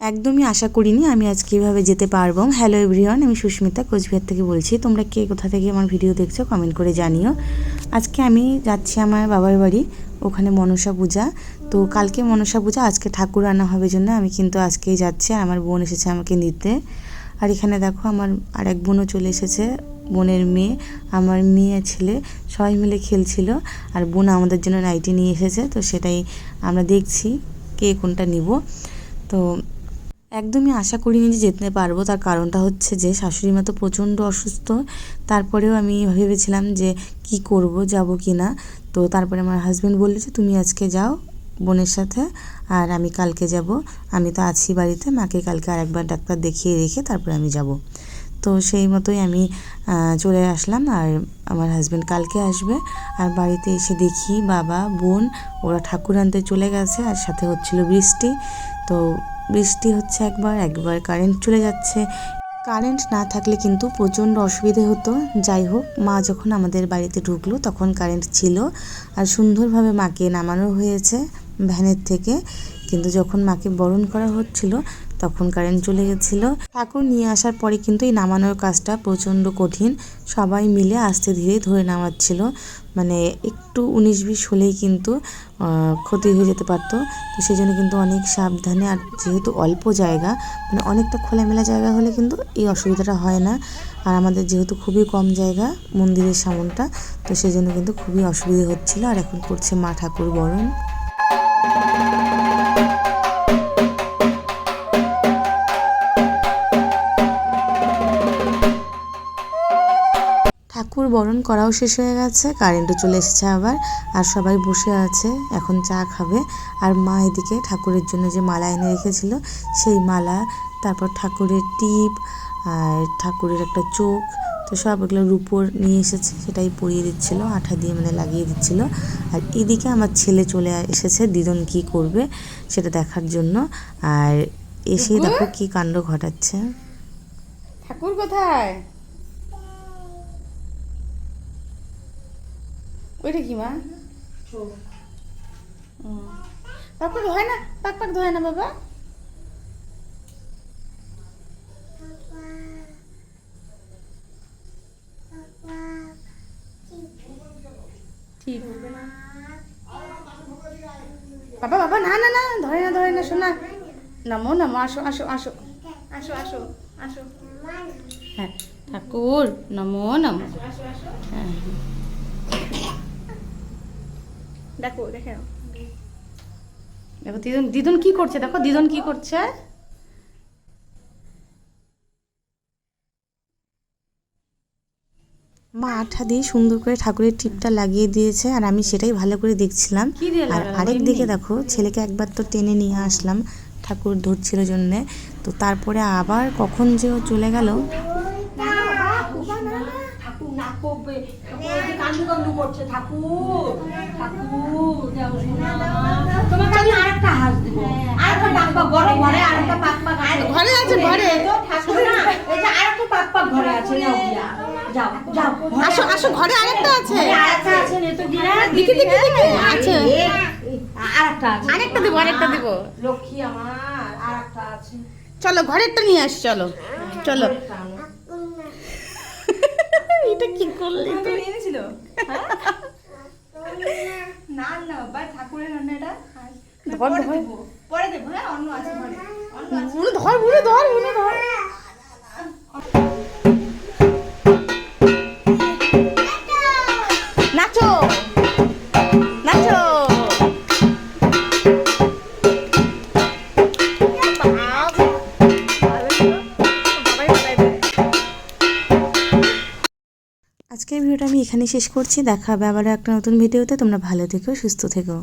একদমই আশা করিনি আমি আজকে এভাবে যেতে পারবো। হ্যালো এভরিওয়ান, আমি সুস্মিতা কোচবিহার থেকে বলছি। তোমরা কে কোথা থেকে আমার ভিডিও দেখছো কমেন্ট করে জানিও। আজকে আমি যাচ্ছি আমার বাবার বাড়ি, ওখানে মনসা পূজা। তো কালকে মনসা পূজা, আজকে ঠাকুর আনা হবে জন্য আমি কিন্তু আজকেই যাচ্ছি। আমার বোন এসেছে আমাকে নিতে। আর এখানে দেখো আমার আর এক বোনও চলে এসেছে, বোনের মেয়ে, আমার মেয়ে ছেলে সবাই মিলে খেলছিল। আর বোন আমাদের জন্য নাইটি নিয়ে এসেছে, তো সেটাই আমরা দেখছি কে কোনটা নিব। তো একদমই আশা করিনি যে যেতে পারবো। তার কারণটা হচ্ছে যে শাশুড়ি মা তো প্রচণ্ড অসুস্থ। তারপরেও আমি ভেবেছিলাম যে কি করব, যাব কি না। তো তারপরে আমার হাজব্যান্ড বলল যে তুমি আজকে যাও বোনের সাথে, আর আমি কালকে যাব। আমি তো আছি বাড়িতে, মাকে কালকে আরেকবার ডাক্তার দেখিয়ে রেখে তারপরে আমি যাব। তো সেই মতোই আমি চলে আসলাম। আর আমার হাজব্যান্ড কালকে আসবে। আর বাড়িতে এসে দেখি বাবা বোন ওরা ঠাকুর আনতে চলে গেছে, আর সাথে হচ্ছিল বৃষ্টি। তো বৃষ্টি হচ্ছে একবার কারেন্ট চলে যাচ্ছে। কারেন্ট না থাকলে কিন্তু প্রচণ্ড অসুবিধে হতো। যাই হোক, মা যখন আমাদের বাড়িতে ঢুকলো তখন কারেন্ট ছিল, আর সুন্দরভাবে মাকে নামানো হয়েছে ভ্যানের থেকে। কিন্তু যখন মাকে বরণ করা হচ্ছিল তখন কারেন্ট চলে গেছিলো। ঠাকুর নিয়ে আসার পরে কিন্তু এই নামানোর কাজটা প্রচণ্ড কঠিন। সবাই মিলে আস্তে ধীরে ধরে নামাচ্ছিল, মানে একটু 19-20 হলেই কিন্তু ক্ষতি হয়ে যেতে পারতো। তো সেই জন্য কিন্তু অনেক সাবধানে, আর যেহেতু অল্প জায়গা, মানে অনেকটা খোলামেলা জায়গা হলে কিন্তু এই অসুবিধাটা হয় না। আর আমাদের যেহেতু খুবই কম জায়গা মন্দিরের সামনটা, তো সেই জন্য কিন্তু খুবই অসুবিধে হচ্ছিলো। আর এখন করছে মা ঠাকুর বরণ। ঠাকুর বরণ করাও শেষ হয়ে গেছে, কারেন্টও চলে এসেছে আবার। আর সবাই বসে আছে, এখন চা খাবে। আর মা এদিকে ঠাকুরের জন্য যে মালা এনে রেখেছিল সেই মালা, তারপর ঠাকুরের টিপ, আর ঠাকুরের একটা চোখ, তো সব এগুলো রূপোর নিয়ে এসেছে, সেটাই পরিয়ে দিচ্ছিল, আঠা দিয়ে মানে লাগিয়ে দিচ্ছিল। আর এদিকে আমার ছেলে চলে এসেছে দিদন কি করবে সেটা দেখার জন্য। আর এসে দেখো কি কাণ্ড ঘটাচ্ছে। ঠাকুর কোথায়? ওইটা কি মা? পাক ধোয় না, পাক ধোয় না বাবা। ঠিক বাবা বাবা, না না না, ধরে না শোনা। নামো নামো, আসো আসো আসো আসো আসো আসো। হ্যাঁ ঠাকুর নমো নমো। হ্যাঁ দেখো দেখো দেখো দিদন, দিদন কি করছে, দেখো দিদন কি করছে। মা আঠা দিয়ে সুন্দর করে ঠাকুরের টিপটা লাগিয়ে দিয়েছে, আর আমি সেটাই ভালো করে দেখছিলাম। আর আরেক দিকে দেখো ছেলেকে একবার তো টেনে নিয়ে আসলাম ঠাকুর ধরছিল জন্যে, তো তারপরে আবার কখন যে ও চলে গেল। ঘরে আছে, ঘরে আসো আসো, ঘরে আরেকটা আছে, দেখি দেখি দেখি আছে, আরেকটা দেবো, আরেকটা দেবো। লক্ষ্মী আমার আরেকটা আছে, চলো ঘরেরটা নিয়ে আসি, চলো চলো। এটা কি করলি তুই? এনেছিল না না ভাই, ঠাকুরের রান্নাটা ধর ধর পরে দেবো। হ্যাঁ অন্য আছে ঘরে, বুনো ধর, বুনো ধর, বুনো ধর। নাচো নাচো। আজকের ভিডিওটা আমি এখানেই শেষ করছি। দেখা হবে আবার একটা নতুন ভিডিওতে। তোমরা ভালো থেকো, সুস্থ থেকো।